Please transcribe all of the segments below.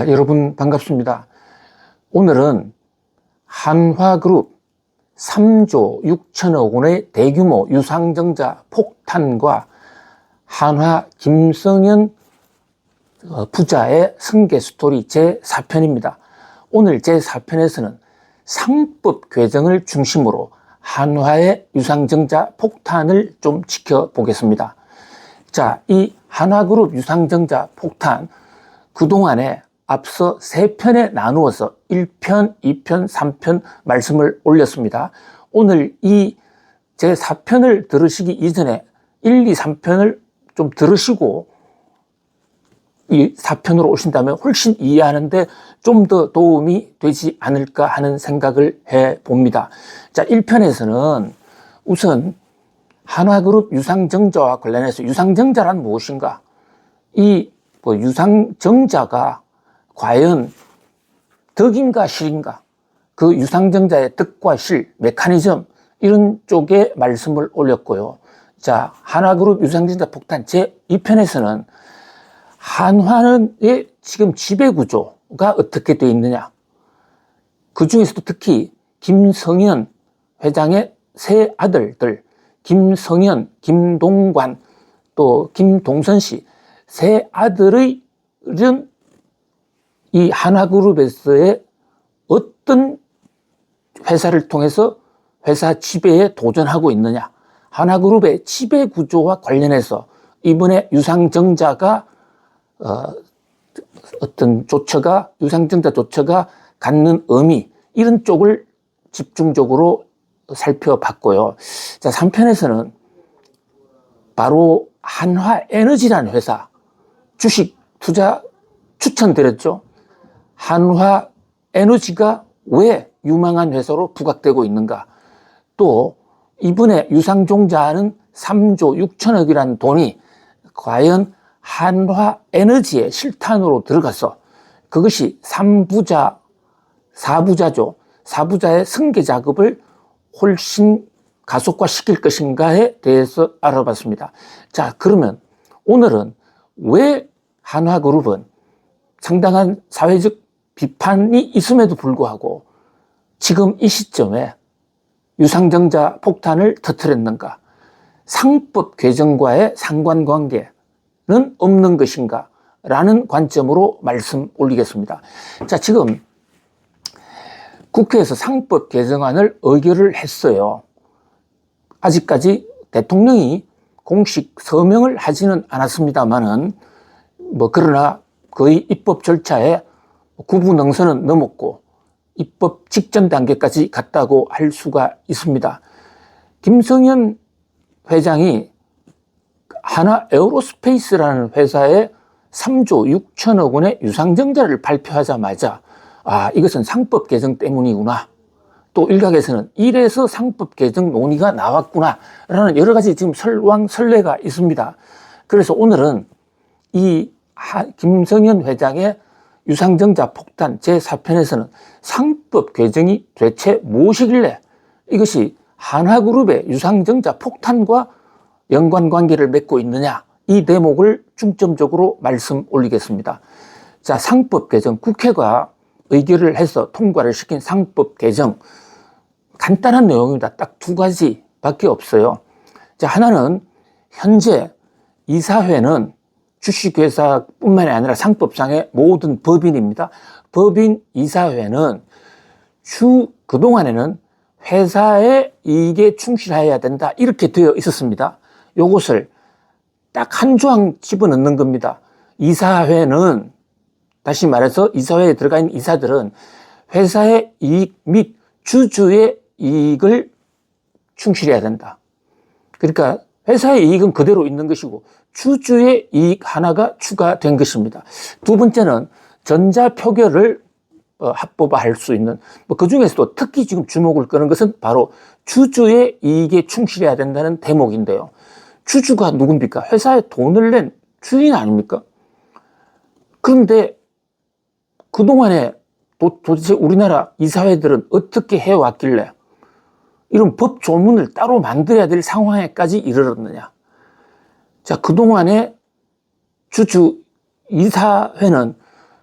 여러분 반갑습니다. 오늘은 한화그룹 3조 6천억 원의 대규모 유상증자 폭탄과 한화 김성현 부자의 승계 스토리 제4편입니다. 오늘 제4편에서는 상법 개정을 중심으로 한화의 유상증자 폭탄을 좀 지켜보겠습니다. 자, 이 한화그룹 유상증자 폭탄, 그동안에 앞서 3편에 나누어서 1편, 2편, 3편 말씀을 올렸습니다. 오늘 이 제4편을 들으시기 이전에 1, 2, 3편을 좀 들으시고 이 4편으로 오신다면 훨씬 이해하는데 좀 더 도움이 되지 않을까 하는 생각을 해봅니다. 자, 1편에서는 우선 한화그룹 유상증자와 관련해서 유상증자란 무엇인가? 이 유상증자가 과연 덕인가 실인가? 그 유상증자의 덕과 실, 메커니즘 이런 쪽에 말씀을 올렸고요. 자, 한화그룹 유상증자 폭탄 제2편에서는 한화의 지금 지배구조가 어떻게 되어 있느냐. 그 중에서도 특히 김성현 회장의 세 아들들, 김성현, 김동관, 또 김동선 씨, 세 아들의 이 한화그룹에서의 어떤 회사를 통해서 회사 지배에 도전하고 있느냐. 한화그룹의 지배 구조와 관련해서 이번에 유상증자가 어떤 조처가, 유상증자 조처가 갖는 의미, 이런 쪽을 집중적으로 살펴봤고요. 자, 3편에서는 바로 한화에너지라는 회사, 주식 투자 추천드렸죠. 한화에너지가 왜 유망한 회사로 부각되고 있는가. 또 이번에 유상증자하는 3조 6천억이라는 돈이 과연 한화에너지의 실탄으로 들어가서 그것이 3부자, 4부자죠. 4부자의 승계 작업을 훨씬 가속화시킬 것인가에 대해서 알아봤습니다. 자, 그러면 오늘은 왜 한화그룹은 상당한 사회적 비판이 있음에도 불구하고 지금 이 시점에 유상증자 폭탄을 터뜨렸는가? 상법 개정과의 상관관계는 없는 것인가? 라는 관점으로 말씀 올리겠습니다. 자, 지금 국회에서 상법 개정안을 의결을 했어요. 아직까지 대통령이 공식 서명을 하지는 않았습니다만은 그러나 거의 입법 절차에 구분응선은 넘었고 입법 직전 단계까지 갔다고 할 수가 있습니다. 김성현 회장이 하나에어로스페이스라는 회사에 3조 6천억 원의 유상증자를 발표하자마자 이것은 상법 개정 때문이구나. 또 일각에서는 이래서 상법 개정 논의가 나왔구나 라는 여러 가지 지금 설왕설래가 있습니다. 그래서 오늘은 이 김성현 회장의 유상증자 폭탄 제4편에서는 상법 개정이 대체 무엇이길래 이것이 한화그룹의 유상증자 폭탄과 연관관계를 맺고 있느냐, 이 대목을 중점적으로 말씀 올리겠습니다. 자, 상법 개정, 국회가 의결을 해서 통과를 시킨 상법 개정, 간단한 내용입니다. 딱 2가지밖에 없어요. 자, 하나는 현재 이사회는 주식회사뿐만이 아니라 상법상의 모든 법인입니다. 법인 이사회는 그동안에는 회사의 이익에 충실해야 된다, 이렇게 되어 있었습니다. 요것을 딱 한 조항 집어넣는 겁니다. 이사회는, 다시 말해서 이사회에 들어가 있는 이사들은 회사의 이익 및 주주의 이익을 충실해야 된다. 그러니까 회사의 이익은 그대로 있는 것이고 주주의 이익 하나가 추가된 것입니다. 두 번째는 전자표결을 합법화할 수 있는, 그 중에서도 특히 지금 주목을 끄는 것은 바로 주주의 이익에 충실해야 된다는 대목인데요. 주주가 누굽니까? 회사에 돈을 낸 주인 아닙니까? 그런데 그동안에 도대체 우리나라 이사회들은 어떻게 해왔길래 이런 법 조문을 따로 만들어야 될 상황에까지 이르렀느냐. 자, 그동안에 주주 이사회는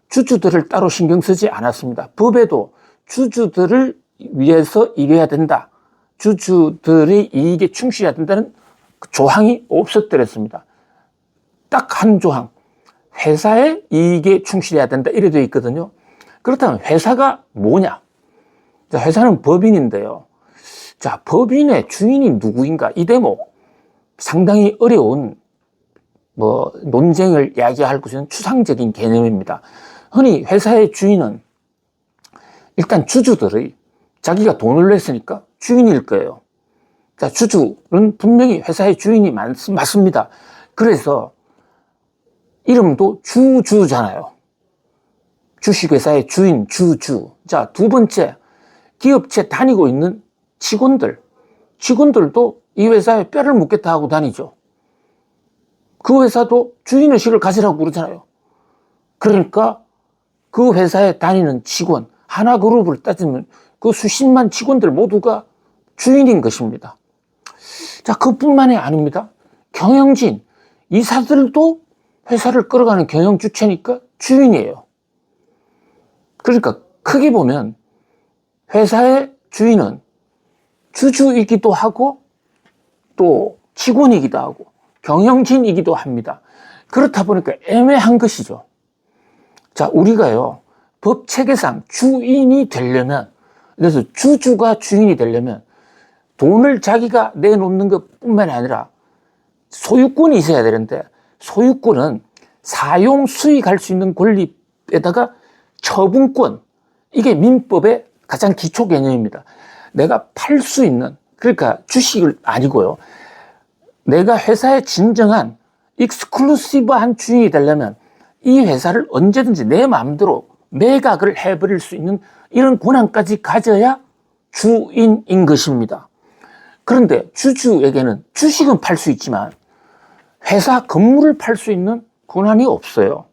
주주들을 따로 신경 쓰지 않았습니다. 법에도 주주들을 위해서 일해야 된다, 주주들의 이익에 충실해야 된다는 조항이 없었더랬습니다. 딱 한 조항, 회사의 이익에 충실해야 된다, 이래 되어 있거든요. 그렇다면 회사가 뭐냐? 자, 회사는 법인인데요. 자, 법인의 주인이 누구인가? 이 대목 상당히 어려운 논쟁을 야기할 것은 추상적인 개념입니다. 흔히 회사의 주인은 일단 주주들의, 자기가 돈을 냈으니까 주인일 거예요. 자, 주주는 분명히 회사의 주인이 맞습니다. 그래서 이름도 주주잖아요. 주식회사의 주인, 주주. 자, 두 번째, 기업체 다니고 있는 직원들도 이 회사에 뼈를 묻겠다 하고 다니죠. 그 회사도 주인의식을 가지라고 그러잖아요. 그러니까 그 회사에 다니는 직원, 하나그룹을 따지면 그 수십만 직원들 모두가 주인인 것입니다. 자, 그뿐만이 아닙니다. 경영진, 이사들도 회사를 끌어가는 경영 주체니까 주인이에요. 그러니까 크게 보면 회사의 주인은 주주이기도 하고 또 직원이기도 하고 경영진이기도 합니다. 그렇다 보니까 애매한 것이죠. 자, 우리가요, 법 체계상 주인이 되려면, 그래서 주주가 주인이 되려면 돈을 자기가 내놓는 것 뿐만 아니라 소유권이 있어야 되는데, 소유권은 사용, 수익할 수 있는 권리에다가 처분권, 이게 민법의 가장 기초 개념입니다. 내가 팔 수 있는, 그러니까 주식을 아니고요, 내가 회사의 진정한 익스클루시브한 주인이 되려면 이 회사를 언제든지 내 마음대로 매각을 해버릴 수 있는 이런 권한까지 가져야 주인인 것입니다. 그런데 주주에게는 주식은 팔 수 있지만 회사 건물을 팔 수 있는 권한이 없어요.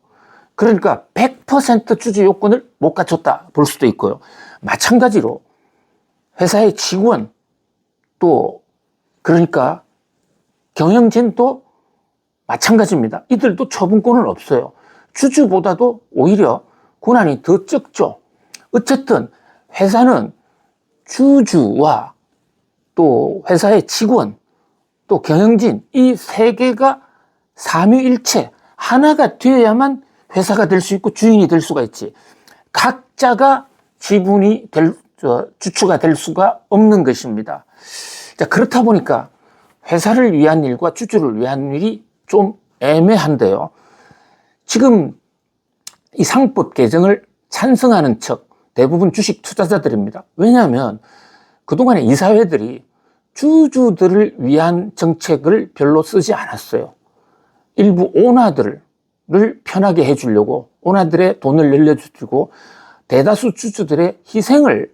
그러니까 100% 주주 요건을 못 갖췄다 볼 수도 있고요. 마찬가지로 회사의 직원, 또 그러니까 경영진도 마찬가지입니다. 이들도 처분권은 없어요. 주주보다도 오히려 권한이 더 적죠. 어쨌든 회사는 주주와 또 회사의 직원, 또 경영진, 이 세 개가 삼위일체 하나가 되어야만 회사가 될 수 있고 주인이 될 수가 있지. 각자가 주주가 될 수가 없는 것입니다. 자, 그렇다 보니까 회사를 위한 일과 주주를 위한 일이 좀 애매한데요. 지금 이 상법 개정을 찬성하는 척 대부분 주식 투자자들입니다. 왜냐하면 그동안에 이사회들이 주주들을 위한 정책을 별로 쓰지 않았어요. 일부 오너들을 편하게 해주려고 오너들의 돈을 늘려주고 대다수 주주들의 희생을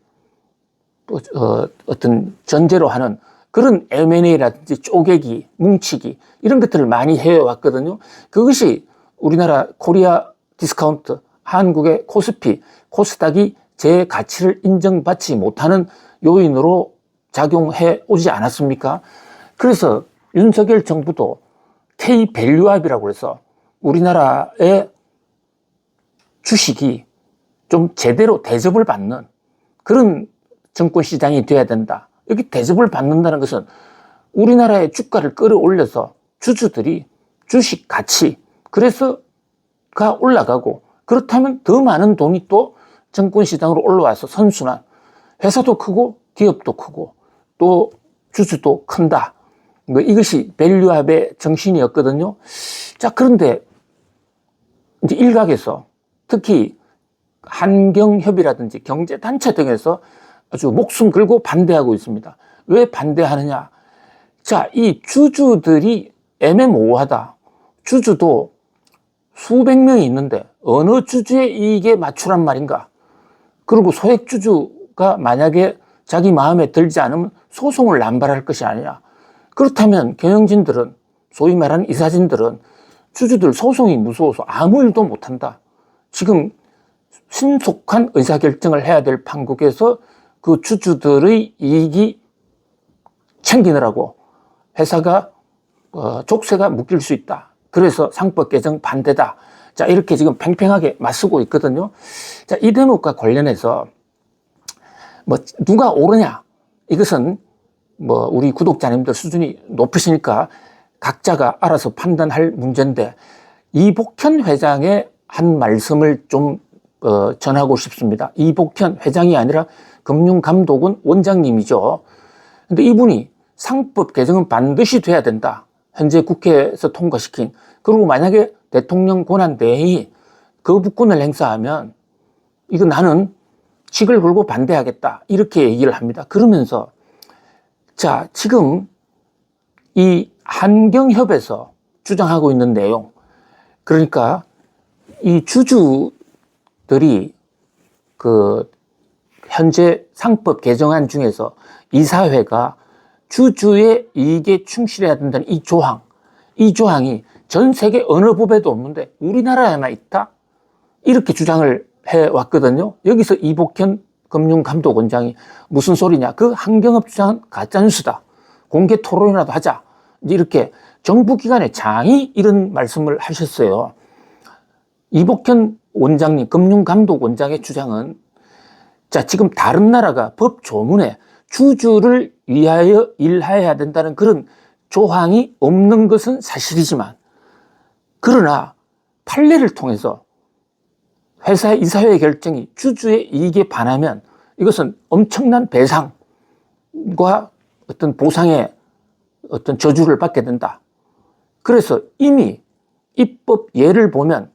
어떤 전제로 하는 그런 M&A라든지 쪼개기, 뭉치기 이런 것들을 많이 해왔거든요. 그것이 우리나라 코리아 디스카운트, 한국의 코스피, 코스닥이 제 가치를 인정받지 못하는 요인으로 작용해 오지 않았습니까? 그래서 윤석열 정부도 K-밸류업이라고 해서 우리나라의 주식이 좀 제대로 대접을 받는 그런 증권시장이 돼야 된다. 여기 대접을 받는다는 것은 우리나라의 주가를 끌어올려서 주주들이 주식 가치, 그래서가 올라가고, 그렇다면 더 많은 돈이 또 증권시장으로 올라와서 선순환, 회사도 크고 기업도 크고 또 주주도 큰다. 이것이 밸류업의 정신이었거든요. 자, 그런데 이제 일각에서 특히 한경협이라든지 경제단체 등에서 아주 목숨 걸고 반대하고 있습니다. 왜 반대하느냐? 자, 이 주주들이 애매모호하다. 주주도 수백 명이 있는데 어느 주주의 이익에 맞추란 말인가? 그리고 소액주주가 만약에 자기 마음에 들지 않으면 소송을 남발할 것이 아니냐. 그렇다면 경영진들은, 소위 말하는 이사진들은 주주들 소송이 무서워서 아무 일도 못한다. 지금 신속한 의사결정을 해야 될 판국에서 그 주주들의 이익이 챙기느라고 회사가 족쇄가 묶일 수 있다. 그래서 상법 개정 반대다. 자, 이렇게 지금 팽팽하게 맞서고 있거든요. 자, 이 대목과 관련해서 뭐 누가 옳으냐, 이것은 뭐 우리 구독자님들 수준이 높으시니까 각자가 알아서 판단할 문제인데, 이복현 회장의 한 말씀을 좀 전하고 싶습니다. 이복현 회장이 아니라 금융감독원 원장님이죠. 근데 이분이 상법 개정은 반드시 돼야 된다, 현재 국회에서 통과시킨, 그리고 만약에 대통령 권한 내에 거부권을 행사하면 이거 나는 직을 걸고 반대하겠다, 이렇게 얘기를 합니다. 그러면서 자, 지금 이 한경협에서 주장하고 있는 내용, 그러니까 이 주주들이 그 현재 상법 개정안 중에서 이사회가 주주의 이익에 충실해야 된다는 이 조항이 전 세계 어느 법에도 없는데 우리나라에만 있다, 이렇게 주장을 해왔거든요. 여기서 이복현 금융감독원장이 무슨 소리냐, 그 한경협 주장은 가짜뉴스다, 공개 토론이라도 하자, 이렇게 정부기관의 장이 이런 말씀을 하셨어요. 이복현 원장님, 금융감독원장의 주장은, 자, 지금 다른 나라가 법 조문에 주주를 위하여 일해야 된다는 그런 조항이 없는 것은 사실이지만, 그러나 판례를 통해서 회사의 이사회의 결정이 주주의 이익에 반하면 이것은 엄청난 배상과 어떤 보상의 어떤 저주를 받게 된다. 그래서 이미 입법 예를 보면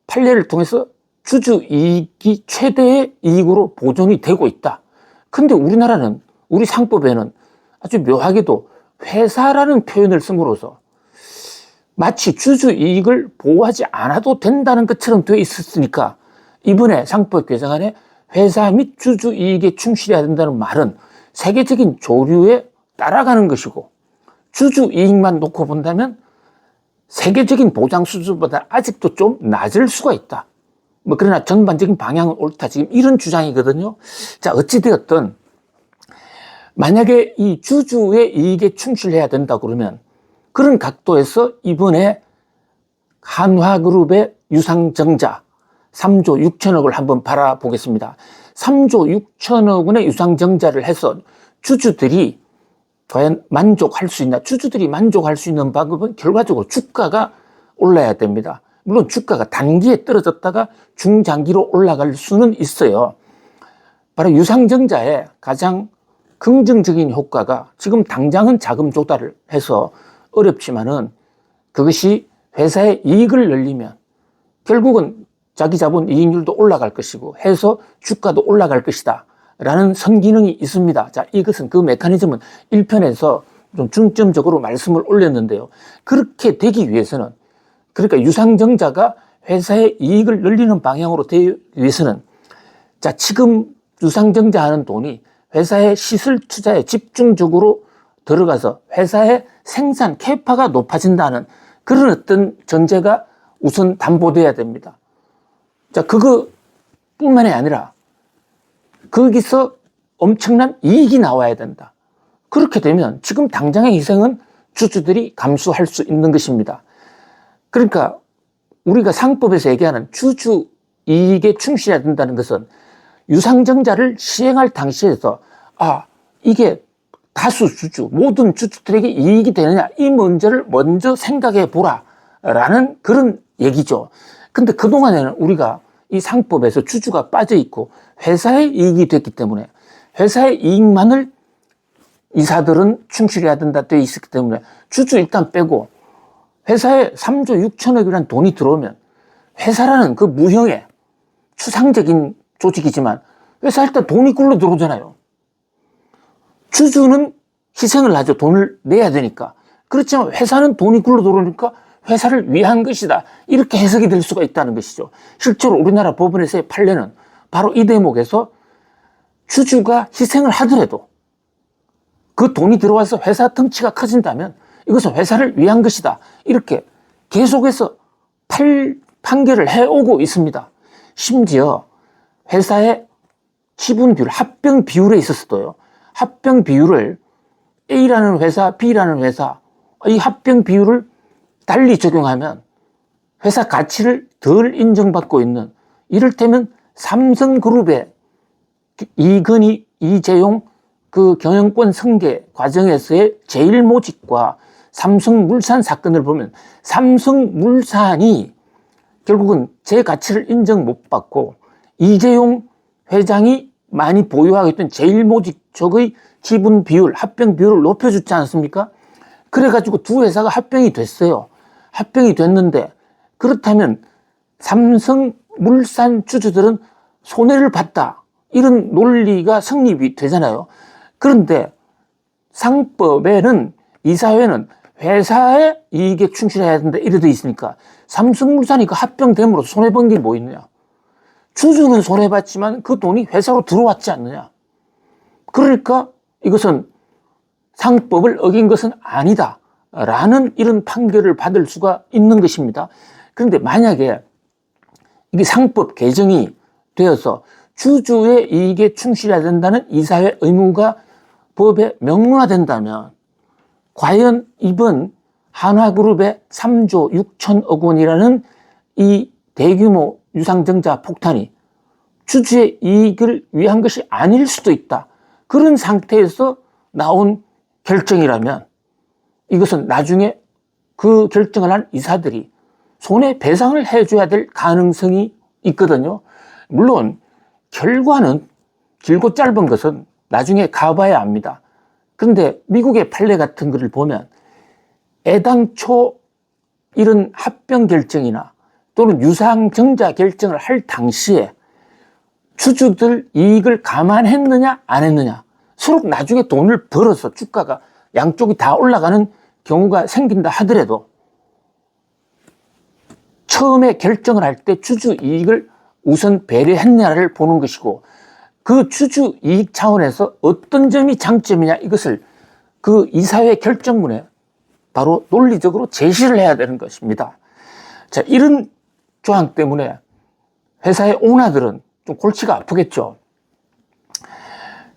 판례를 통해서 주주 이익이 최대의 이익으로 보존이 되고 있다. 근데 우리나라는, 우리 상법에는 아주 묘하게도 회사라는 표현을 씀으로써 마치 주주 이익을 보호하지 않아도 된다는 것처럼 되어 있었으니까, 이번에 상법 개정안에 회사 및 주주 이익에 충실해야 된다는 말은 세계적인 조류에 따라가는 것이고, 주주 이익만 놓고 본다면 세계적인 보장 수준보다 아직도 좀 낮을 수가 있다. 뭐 그러나 전반적인 방향은 옳다, 지금 이런 주장이거든요. 자, 어찌되었든 만약에 이 주주의 이익에 충실해야 된다 그러면 그런 각도에서 이번에 한화그룹의 유상증자 3조 6천억을 한번 바라보겠습니다. 3조 6천억 원의 유상증자를 해서 주주들이 과연 만족할 수 있나? 주주들이 만족할 수 있는 방법은 결과적으로 주가가 올라야 됩니다. 물론 주가가 단기에 떨어졌다가 중장기로 올라갈 수는 있어요. 바로 유상증자의 가장 긍정적인 효과가, 지금 당장은 자금 조달을 해서 어렵지만은 그것이 회사의 이익을 늘리면 결국은 자기 자본 이익률도 올라갈 것이고 해서 주가도 올라갈 것이다 라는 선기능이 있습니다. 자, 이것은 그 메커니즘은 1편에서 좀 중점적으로 말씀을 올렸는데요. 그렇게 되기 위해서는, 그러니까 유상증자가 회사의 이익을 늘리는 방향으로 되기 위해서는, 자, 지금 유상증자하는 돈이 회사의 시설 투자에 집중적으로 들어가서 회사의 생산 캐파가 높아진다는 그런 어떤 전제가 우선 담보돼야 됩니다. 자, 그거뿐만이 아니라 거기서 엄청난 이익이 나와야 된다. 그렇게 되면 지금 당장의 희생은 주주들이 감수할 수 있는 것입니다. 그러니까 우리가 상법에서 얘기하는 주주 이익에 충실해야 된다는 것은 유상증자를 시행할 당시에서, 이게 다수 주주, 모든 주주들에게 이익이 되느냐, 이 문제를 먼저 생각해 보라 라는 그런 얘기죠. 근데 그동안에는 우리가 이 상법에서 주주가 빠져 있고 회사의 이익이 됐기 때문에 회사의 이익만을 이사들은 충실해야 된다 되어 있었기 때문에 주주 일단 빼고 회사에 3조 6천억이라는 돈이 들어오면 회사라는 그 무형의 추상적인 조직이지만 회사 일단 돈이 굴러 들어오잖아요. 주주는 희생을 하죠. 돈을 내야 되니까. 그렇지만 회사는 돈이 굴러 들어오니까 회사를 위한 것이다, 이렇게 해석이 될 수가 있다는 것이죠. 실제로 우리나라 법원에서의 판례는 바로 이 대목에서 주주가 희생을 하더라도 그 돈이 들어와서 회사 덩치가 커진다면 이것은 회사를 위한 것이다, 이렇게 계속해서 판결을 해오고 있습니다. 심지어 회사의 지분 비율, 합병 비율에 있어서도요, 합병 비율을 A라는 회사, B라는 회사, 이 합병 비율을 달리 적용하면 회사 가치를 덜 인정받고 있는, 이를테면 삼성그룹의 이건희, 이재용 그 경영권 승계 과정에서의 제일모직과 삼성물산 사건을 보면 삼성물산이 결국은 제 가치를 인정 못 받고 이재용 회장이 많이 보유하고 있던 제일모직 쪽의 지분 비율, 합병 비율을 높여주지 않았습니까? 그래가지고 두 회사가 합병이 됐어요. 합병이 됐는데, 그렇다면 삼성물산 주주들은 손해를 봤다, 이런 논리가 성립이 되잖아요. 그런데 상법에는, 이사회는 회사의 이익에 충실해야 된다 이래 돼 있으니까 삼성물산이 그 합병됨으로 손해본 게 뭐 있느냐? 주주는 손해봤지만 그 돈이 회사로 들어왔지 않느냐? 그러니까 이것은 상법을 어긴 것은 아니다 라는 이런 판결을 받을 수가 있는 것입니다. 그런데 만약에 이게 상법 개정이 되어서 주주의 이익에 충실해야 된다는 이사회 의무가 법에 명문화된다면 과연 이번 한화그룹의 3조 6천억 원이라는 이 대규모 유상증자 폭탄이 주주의 이익을 위한 것이 아닐 수도 있다, 그런 상태에서 나온 결정이라면 이것은 나중에 그 결정을 한 이사들이 손해배상을 해줘야 될 가능성이 있거든요. 물론 결과는 길고 짧은 것은 나중에 가봐야 압니다. 그런데 미국의 판례 같은 것을 보면 애당초 이런 합병 결정이나 또는 유상증자 결정을 할 당시에 주주들 이익을 감안했느냐 안 했느냐, 서로 나중에 돈을 벌어서 주가가 양쪽이 다 올라가는 경우가 생긴다 하더라도 처음에 결정을 할 때 주주 이익을 우선 배려했냐를 보는 것이고, 그 주주 이익 차원에서 어떤 점이 장점이냐, 이것을 그 이사회 결정문에 바로 논리적으로 제시를 해야 되는 것입니다. 자, 이런 조항 때문에 회사의 오너들은 좀 골치가 아프겠죠.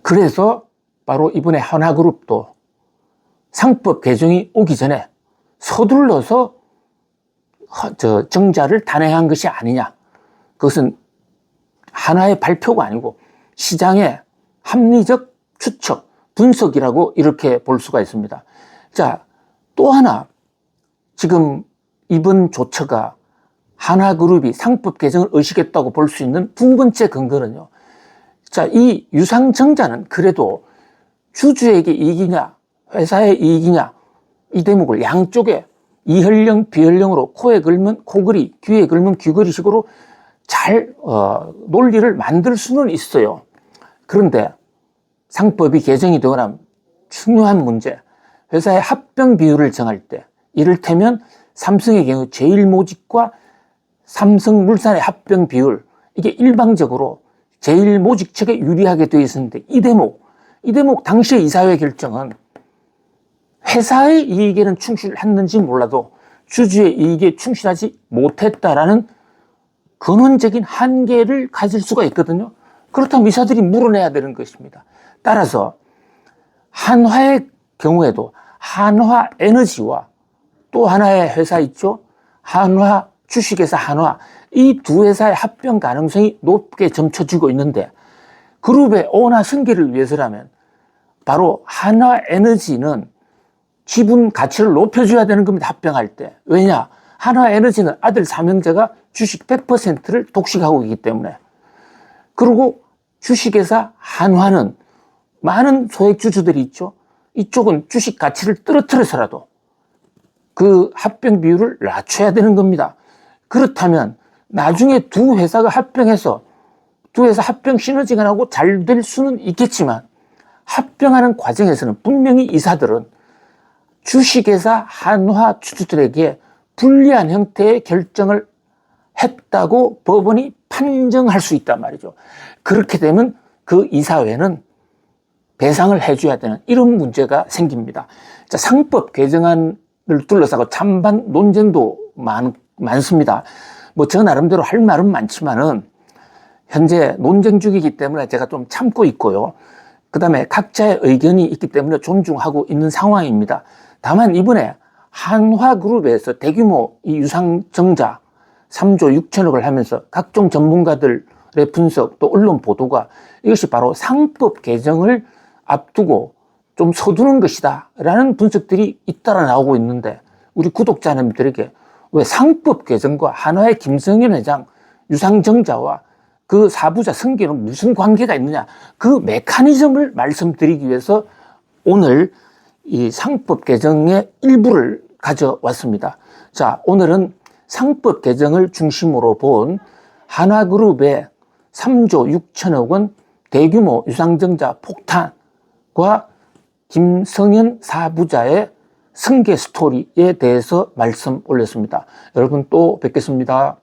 그래서 바로 이번에 한화그룹도 상법 개정이 오기 전에 서둘러서 정자를 단행한 것이 아니냐. 그것은 하나의 발표가 아니고 시장의 합리적 추측, 분석이라고 이렇게 볼 수가 있습니다. 자, 또 하나, 지금 이번 조처가 한화그룹이 상법 개정을 의식했다고 볼 수 있는 두 번째 근거는요. 자, 이 유상증자는 그래도 주주에게 이익이냐, 회사의 이익이냐, 이 대목을 양쪽에 이혈령, 비혈령으로 코에 걸면 코걸이, 귀에 걸면 귀걸이 식으로 잘 논리를 만들 수는 있어요. 그런데 상법이 개정이 되고 나면 중요한 문제, 회사의 합병 비율을 정할 때, 이를테면 삼성의 경우 제일모직과 삼성물산의 합병 비율, 이게 일방적으로 제일모직 측에 유리하게 되어 있었는데, 이 대목 당시의 이사회 결정은 회사의 이익에는 충실했는지 몰라도 주주의 이익에 충실하지 못했다라는 근원적인 한계를 가질 수가 있거든요. 그렇다면 이사들이 물어내야 되는 것입니다. 따라서 한화의 경우에도 한화에너지와 또 하나의 회사 있죠. 한화 주식회사 한화, 이 두 회사의 합병 가능성이 높게 점쳐지고 있는데, 그룹의 오너 승계를 위해서라면 바로 한화에너지는 지분 가치를 높여줘야 되는 겁니다. 합병할 때. 왜냐? 한화에너지는 아들 삼형제가 주식 100%를 독식하고 있기 때문에. 그리고 주식회사 한화는 많은 소액주주들이 있죠. 이쪽은 주식 가치를 떨어뜨려서라도 그 합병 비율을 낮춰야 되는 겁니다. 그렇다면 나중에 두 회사가 합병해서 두 회사 합병 시너지가 나고 잘 될 수는 있겠지만, 합병하는 과정에서는 분명히 이사들은 주식회사 한화 주주들에게 불리한 형태의 결정을 했다고 법원이 판정할 수 있단 말이죠. 그렇게 되면 그 이사회는 배상을 해줘야 되는 이런 문제가 생깁니다. 자, 상법 개정안을 둘러싸고 찬반 논쟁도 많습니다. 뭐 저 나름대로 할 말은 많지만은 현재 논쟁 중이기 때문에 제가 좀 참고 있고요. 그 다음에 각자의 의견이 있기 때문에 존중하고 있는 상황입니다. 다만 이번에 한화그룹에서 대규모 이 유상증자, 3조 6천억을 하면서 각종 전문가들의 분석 또 언론 보도가 이것이 바로 상법 개정을 앞두고 좀 서두른 것이다 라는 분석들이 잇따라 나오고 있는데, 우리 구독자님들에게 왜 상법 개정과 한화의 김성현 회장 유상증자와 그 사부자 승계는 무슨 관계가 있느냐, 그 메커니즘을 말씀드리기 위해서 오늘 이 상법 개정의 일부를 가져왔습니다. 자, 오늘은 상법 개정을 중심으로 본 한화그룹의 3조 6천억 원 대규모 유상증자 폭탄과 김성현 사부자의 승계 스토리에 대해서 말씀 올렸습니다. 여러분 또 뵙겠습니다.